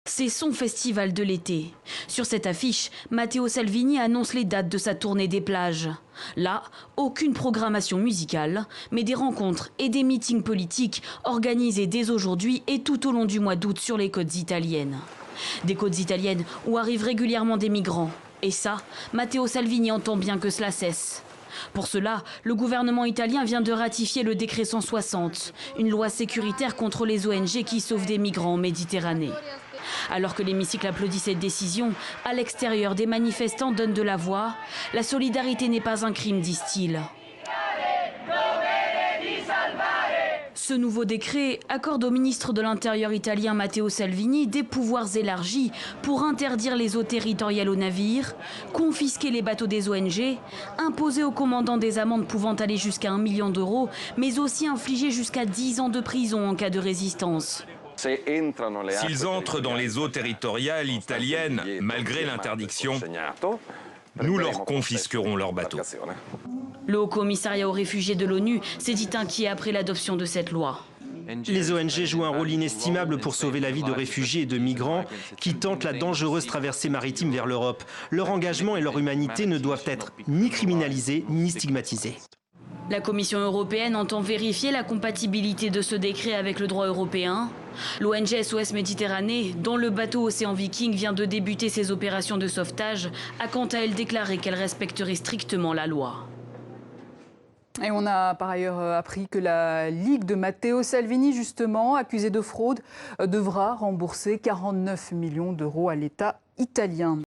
C'est son festival de l'été. Sur cette affiche, Matteo Salvini annonce les dates de sa tournée des plages. Là, aucune programmation musicale, mais des rencontres et des meetings politiques organisés dès aujourd'hui et tout au long du mois d'août sur les côtes italiennes. Des côtes italiennes où arrivent régulièrement des migrants. Et ça, Matteo Salvini entend bien que cela cesse. Pour cela, le gouvernement italien vient de ratifier le décret 160, une loi sécuritaire contre les ONG qui sauvent des migrants en Méditerranée. Alors que l'hémicycle applaudit cette décision, à l'extérieur, des manifestants donnent de la voix. La solidarité n'est pas un crime, disent-ils. Ce nouveau décret accorde au ministre de l'Intérieur italien Matteo Salvini des pouvoirs élargis pour interdire les eaux territoriales aux navires, confisquer les bateaux des ONG, imposer aux commandants des amendes pouvant aller jusqu'à 1 million d'euros, mais aussi infliger jusqu'à 10 ans de prison en cas de résistance. S'ils entrent dans les eaux territoriales italiennes, malgré l'interdiction, nous leur confisquerons leurs bateaux. Le Haut Commissariat aux réfugiés de l'ONU s'est dit inquiet après l'adoption de cette loi. Les ONG jouent un rôle inestimable pour sauver la vie de réfugiés et de migrants qui tentent la dangereuse traversée maritime vers l'Europe. Leur engagement et leur humanité ne doivent être ni criminalisés ni stigmatisés. La Commission européenne entend vérifier la compatibilité de ce décret avec le droit européen. L'ONG SOS Méditerranée, dont le bateau Océan Viking vient de débuter ses opérations de sauvetage, a quant à elle déclaré qu'elle respecterait strictement la loi. Et on a par ailleurs appris que la Ligue de Matteo Salvini, justement, accusée de fraude, devra rembourser 49 millions d'euros à l'État italien.